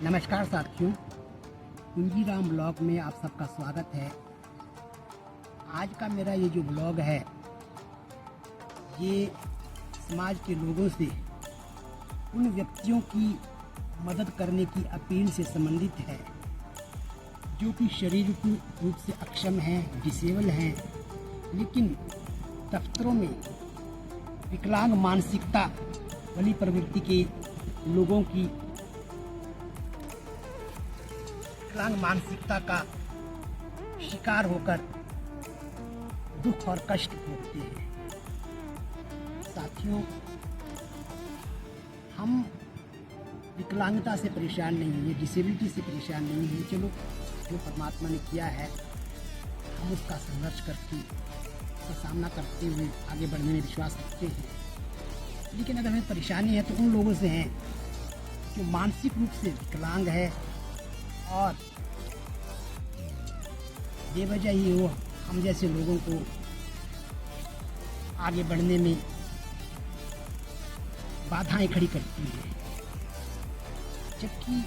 नमस्कार साथियों, कुंजीराम ब्लॉग में आप सबका स्वागत है। आज का मेरा ये जो ब्लॉग है ये समाज के लोगों से उन व्यक्तियों की मदद करने की अपील से संबंधित है जो कि शारीरिक रूप से अक्षम हैं, डिसेबल हैं, लेकिन दफ्तरों में विकलांग मानसिकता वाली प्रवृत्ति के लोगों की विकलांग मानसिकता का शिकार होकर दुख और कष्ट भोगते हैं। साथियों, हम विकलांगता से परेशान नहीं हैं, डिसेबिलिटी से परेशान नहीं हैं। चलो, जो परमात्मा ने किया है हम उसका संघर्ष करके उसका सामना करते हुए आगे बढ़ने में विश्वास रखते हैं। लेकिन अगर हमें परेशानी है तो उन लोगों से है जो मानसिक रूप से विकलांग है और बेवजह ही वो हम जैसे लोगों को आगे बढ़ने में बाधाएं खड़ी करती है। जबकि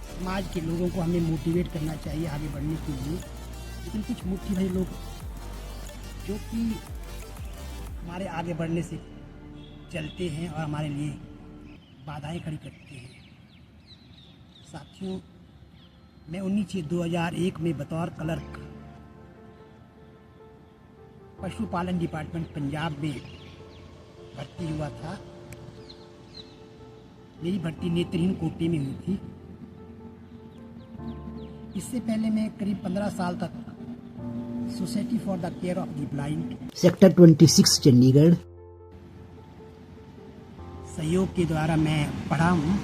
समाज के लोगों को हमें मोटिवेट करना चाहिए आगे बढ़ने के लिए, लेकिन कुछ मुट्ठी भरे लोग जो कि हमारे आगे बढ़ने से चलते हैं और हमारे लिए बाधाएं खड़ी करते हैं। साथियों, मैं 19/6/2001 में बतौर क्लर्क पशुपालन डिपार्टमेंट पंजाब में भर्ती हुआ था। मेरी भर्ती नेत्रहीन कोटे में हुई थी। इससे पहले मैं करीब 15 साल तक society for the care of the blind sector 26 Chandigarh सहयोग के द्वारा मैं पढ़ा हूँ।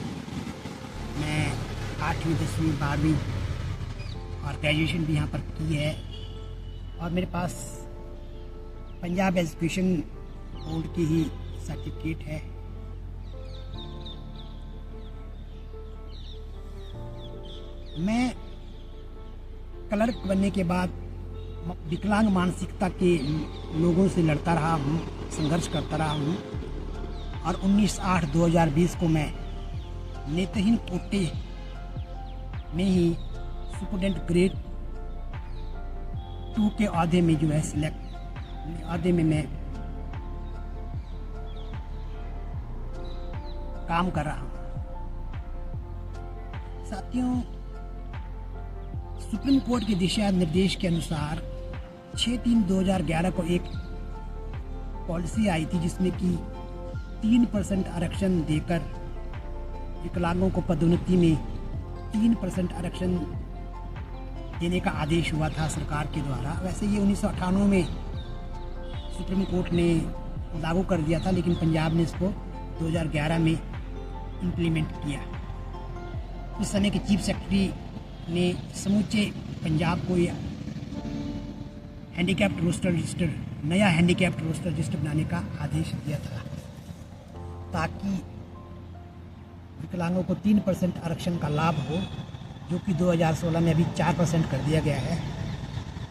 मैं 8वीं 10वीं 12वीं और ग्रेजुएशन भी यहाँ पर की है और मेरे पास पंजाब एजुकेशन बोर्ड की ही सर्टिफिकेट है। मैं क्लर्क बनने के बाद विकलांग मानसिकता के लोगों से लड़ता रहा हूँ, संघर्ष करता रहा हूँ और 19/8/2020 को मैं नेत्रहीन कोटे में ही सुपरडेंट ग्रेड 2 के औहदे में जो है औहदे में मैं काम कर रहा हूँ। साथियों, सुप्रीम कोर्ट के दिशा निर्देश के अनुसार 6/3/2011 को एक पॉलिसी आई थी जिसमें कि 3% आरक्षण देकर विकलांगों को पदोन्नति में 3% आरक्षण देने का आदेश हुआ था सरकार के द्वारा। वैसे ये 1998 में सुप्रीम कोर्ट ने लागू कर दिया था, लेकिन पंजाब ने इसको 2011 में इम्प्लीमेंट किया। उस समय के चीफ सेक्रेटरी ने समूचे पंजाब को हैंडीकैप्ड रोस्टर रजिस्टर नया हैंडीकैप्ड रोस्टर रजिस्टर बनाने का आदेश दिया था ताकि विकलांगों को 3% आरक्षण का लाभ हो, जो कि 2016 में अभी 4% कर दिया गया है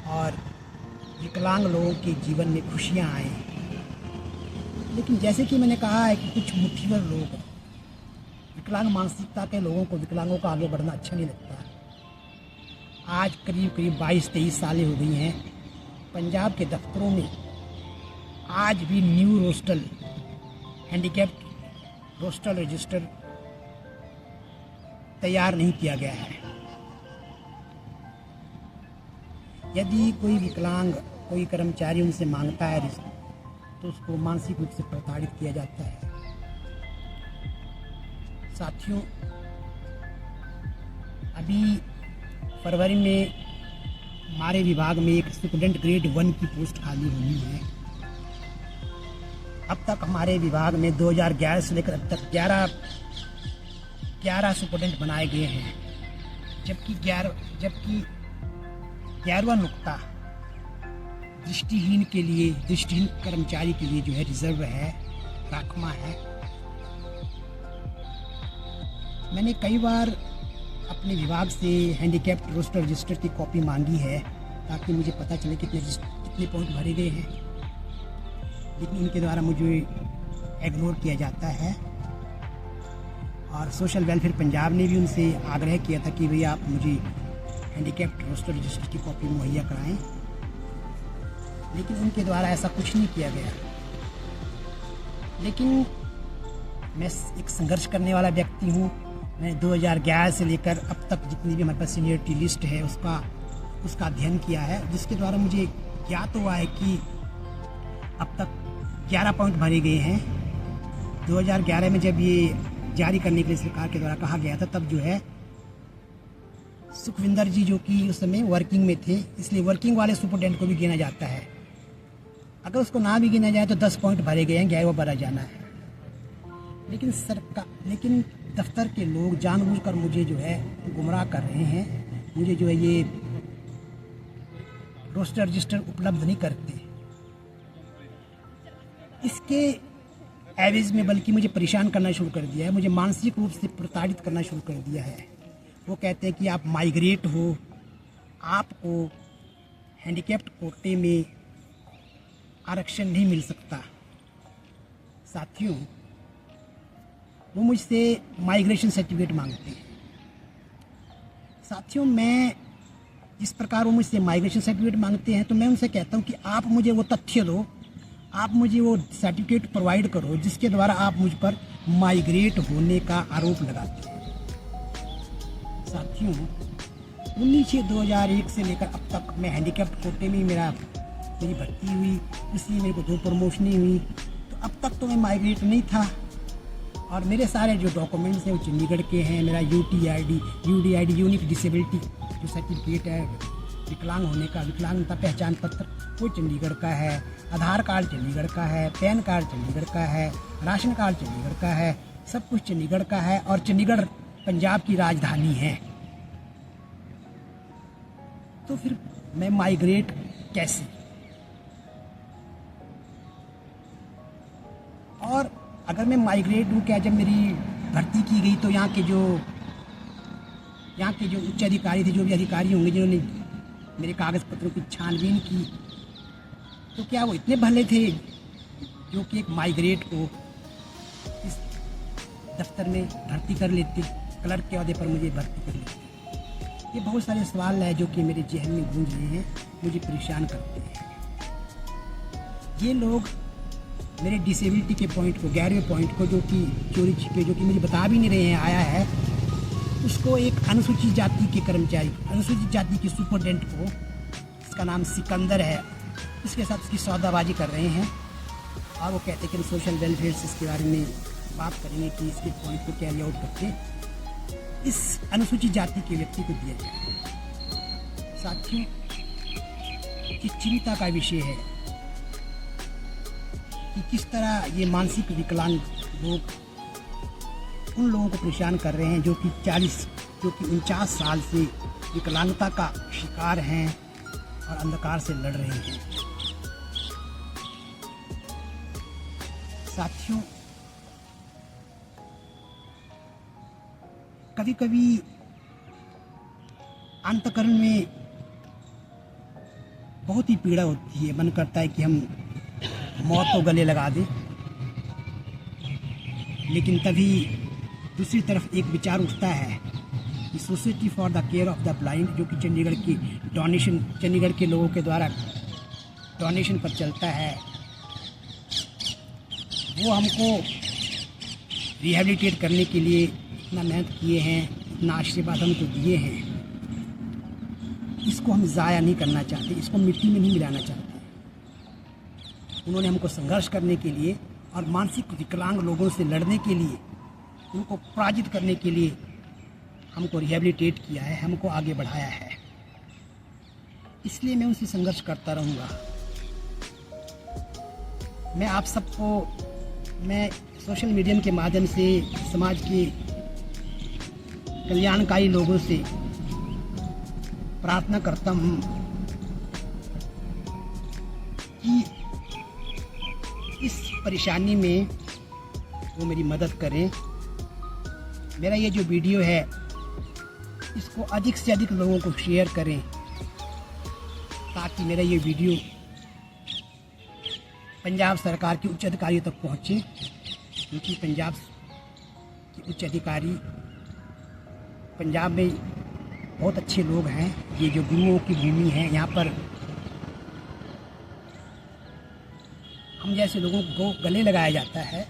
और विकलांग लोगों के जीवन में खुशियां आए। लेकिन जैसे कि मैंने कहा है कि कुछ मुट्ठीभर लोग विकलांग मानसिकता के लोगों को विकलांगों का आगे बढ़ना अच्छा नहीं लगता। आज करीब 22-23 सालें हो गई हैं पंजाब के दफ्तरों में आज भी न्यू रोस्टल हैंडीकैप्ड रोस्टल रजिस्टर तैयार नहीं किया गया है। यदि कोई विकलांग कोई कर्मचारी उनसे मांगता है तो उसको मानसिक रूप से प्रताड़ित किया जाता है। साथियों, अभी फरवरी में हमारे विभाग में एक सुपरडेंट ग्रेड 1 की पोस्ट खाली हुई है। अब तक हमारे विभाग में 2011 से लेकर अब तक 11 सुपरडेंट बनाए गए हैं, जबकि 11वां नुक्ता दृष्टिहीन कर्मचारी के लिए जो है रिजर्व है, राखवा है। मैंने कई बार अपने विभाग से हैंडीकैप्ड रोस्टर रजिस्टर की कॉपी मांगी है ताकि मुझे पता चले कितने पॉइंट भरे गए हैं, लेकिन इनके द्वारा मुझे इग्नोर किया जाता है और सोशल वेलफेयर पंजाब ने भी उनसे आग्रह किया था कि भैया आप मुझे हैंडीकैप्ड रोस्टर रजिस्टर की कॉपी मुहैया कराएं, लेकिन उनके द्वारा ऐसा कुछ नहीं किया गया। लेकिन मैं एक संघर्ष करने वाला व्यक्ति हूँ। मैंने 2011 से लेकर अब तक जितनी भी हमारे पास सीनियरिटी लिस्ट है उसका अध्ययन किया है, जिसके द्वारा मुझे ज्ञात हुआ है कि अब तक 11 पॉइंट भरे गए हैं। 2011 में जब ये जारी करने के लिए सरकार के द्वारा कहा गया था, तब जो है सुखविंदर जी जो कि उस समय वर्किंग में थे, इसलिए वर्किंग वाले सुपरटेंडेंट को भी गिना जाता है। अगर उसको ना भी गिना जाए तो 10 पॉइंट भरे गए हैं, 11 भरा जाना है। लेकिन दफ्तर के लोग जानबूझकर मुझे जो है गुमराह कर रहे हैं। मुझे जो है ये रोस्टर रजिस्टर उपलब्ध नहीं करते। इसके एवज में बल्कि मुझे परेशान करना शुरू कर दिया है, मुझे मानसिक रूप से प्रताड़ित करना शुरू कर दिया है। वो कहते हैं कि आप माइग्रेट हो, आपको हैंडीकैप्ड कोटे में आरक्षण नहीं मिल सकता। साथियों, वो मुझसे माइग्रेशन सर्टिफिकेट मांगते हैं। साथियों, मैं जिस प्रकार वो मुझसे माइग्रेशन सर्टिफिकेट मांगते हैं, तो मैं उनसे कहता हूँ कि आप मुझे वो तथ्य दो, आप मुझे वो सर्टिफिकेट प्रोवाइड करो जिसके द्वारा आप मुझ पर माइग्रेट होने का आरोप लगाते हैं। साथियों, 19/6/2001 से लेकर अब तक मैं हैंडीकैप्ड कोटे में मेरी भर्ती हुई, इसलिए मेरे को 2 प्रमोशनें हुई। तो अब तक तो मैं माइग्रेट नहीं था और मेरे सारे जो डॉक्यूमेंट्स हैं वो चंडीगढ़ के हैं। मेरा यूडीआईडी यूनिक डिसेबिलिटी जो सर्टिफिकेट है विकलांग होने का, विकलांगता पहचान पत्र, वो चंडीगढ़ का है। आधार कार्ड चंडीगढ़ का है, पैन कार्ड चंडीगढ़ का है, राशन कार्ड चंडीगढ़ का है, सब कुछ चंडीगढ़ का है और चंडीगढ़ पंजाब की राजधानी है। तो फिर मैं माइग्रेट कैसे? और अगर मैं माइग्रेट हूँ, क्या जब मेरी भर्ती की गई तो यहाँ के जो उच्च अधिकारी थे, जो भी अधिकारी होंगे जिन्होंने मेरे कागज़ पत्रों की छानबीन की, तो क्या वो इतने भले थे जो कि एक माइग्रेट को इस दफ्तर में भर्ती कर लेते, क्लर्क के अहदे पर मुझे भर्ती कर लेते? ये बहुत सारे सवाल हैं जो कि मेरे जहन में गूंज रहे हैं, मुझे परेशान करते हैं। ये लोग मेरे डिसेबिलिटी के पॉइंट को, 11वें पॉइंट को, जो कि चोरी छिपे, जो कि मुझे बता भी नहीं रहे हैं आया है, उसको एक अनुसूचित जाति के कर्मचारी, अनुसूचित जाति के सुपरटेंडेंट को, इसका नाम सिकंदर है, इसके साथ इसकी सौदाबाजी कर रहे हैं। और वो कहते हैं कि हम सोशल वेलफेयर से इसके बारे में बात करेंगे कि इसके पॉइंट को कैरी आउट करके इस अनुसूचित जाति के व्यक्ति को दिया जाए। साथियों, ये चिंता का विषय है कि किस तरह ये मानसिक विकलांग लोग उन लोगों को परेशान कर रहे हैं जो कि 49 साल से विकलांगता का शिकार हैं और अंधकार से लड़ रहे हैं। साथियों, कभी कभी अंतःकरण में बहुत ही पीड़ा होती है, मन करता है कि हम मौत को गले लगा दें। लेकिन तभी दूसरी तरफ एक विचार उठता है कि society for the care of the blind, जो कि चंडीगढ़ के लोगों के द्वारा डोनेशन पर चलता है, वो हमको रिहैबिलिटेट करने के लिए इतना मेहनत किए हैं, इतना आशीर्वाद हमको दिए हैं। इसको हम ज़ाया नहीं करना चाहते, इसको मिट्टी में नहीं मिलाना चाहते। उन्होंने हमको संघर्ष करने के लिए और मानसिक विकलांग लोगों से लड़ने के लिए, उनको पराजित करने के लिए हमको रिहैबिलिटेट किया है, हमको आगे बढ़ाया है। इसलिए मैं उनसे संघर्ष करता रहूँगा। मैं आप सबको, मैं सोशल मीडिया के माध्यम से समाज के कल्याणकारी लोगों से प्रार्थना करता हूँ कि इस परेशानी में वो मेरी मदद करें। मेरा ये जो वीडियो है, इसको अधिक से अधिक लोगों को शेयर करें ताकि मेरा ये वीडियो पंजाब सरकार के उच्च अधिकारियों तक पहुँचे, क्योंकि पंजाब कि उच्च अधिकारी पंजाब में बहुत अच्छे लोग हैं। ये जो गुरुओं की भूमि है, यहाँ पर हम जैसे लोगों को गले लगाया जाता है,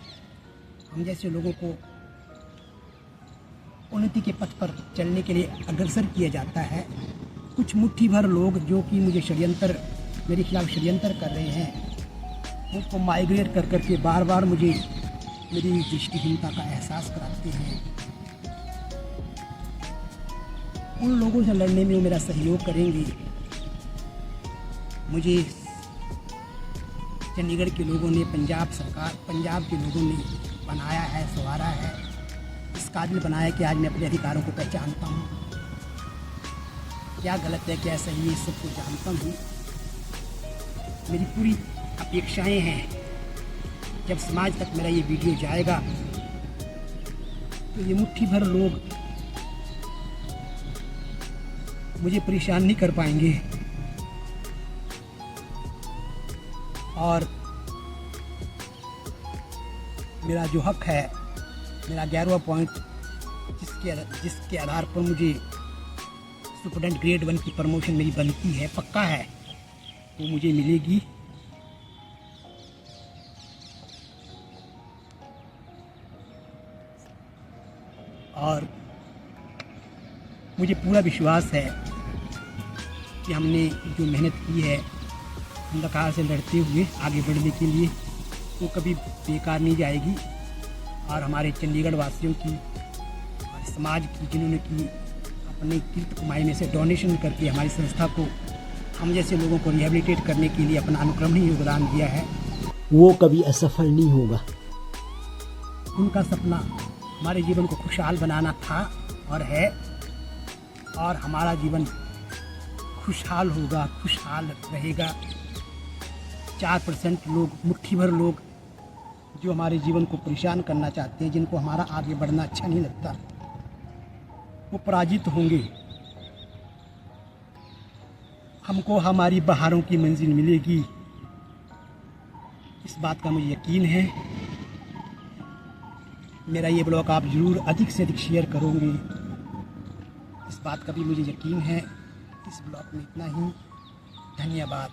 हम जैसे लोगों को उन्नति के पथ पर चलने के लिए अग्रसर किया जाता है। कुछ मुट्ठी भर लोग जो कि मेरे खिलाफ षड्यंत्र कर रहे हैं, उनको माइग्रेट कर करके बार बार मुझे मेरी दृष्टिहीनता का एहसास कराते हैं। उन लोगों से लड़ने में वो मेरा सहयोग करेंगे। मुझे चंडीगढ़ के लोगों ने, पंजाब के लोगों ने बनाया है, संवारा है, इस काबिल बनाया कि आज मैं अपने अधिकारों को पहचानता हूँ। क्या गलत है, क्या सही है, इस सब को जानता हूँ। मेरी पूरी अपेक्षाएं हैं जब समाज तक मेरा ये वीडियो जाएगा तो ये मुट्ठी भर लोग मुझे परेशान नहीं कर पाएंगे और मेरा जो हक है, मेरा 11वां पॉइंट जिसके आधार पर मुझे सुपरडेंट ग्रेड 1 की प्रमोशन मेरी बनती है, पक्का है, वो मुझे मिलेगी। और मुझे पूरा विश्वास है कि हमने जो मेहनत की है अंधकार से लड़ते हुए आगे बढ़ने के लिए, वो कभी बेकार नहीं जाएगी। और हमारे चंडीगढ़ वासियों की और समाज की, जिन्होंने की अपने किर्त कमाई में से डोनेशन करके हमारी संस्था को, हम जैसे लोगों को रिहेबिलिटेट करने के लिए अपना अनुक्रमणीय योगदान दिया है, वो कभी असफल नहीं होगा। उनका सपना हमारे जीवन को खुशहाल बनाना था और है, और हमारा जीवन खुशहाल होगा, खुशहाल रहेगा। 4% लोग, मुट्ठी भर लोग जो हमारे जीवन को परेशान करना चाहते हैं, जिनको हमारा आगे बढ़ना अच्छा नहीं लगता, वो पराजित होंगे। हमको हमारी बहारों की मंजिल मिलेगी, इस बात का मुझे यकीन है। मेरा ये ब्लॉग आप ज़रूर अधिक से अधिक शेयर करोगे, इस बात का भी मुझे यकीन है। इस ब्लॉग में इतना ही। धन्यवाद।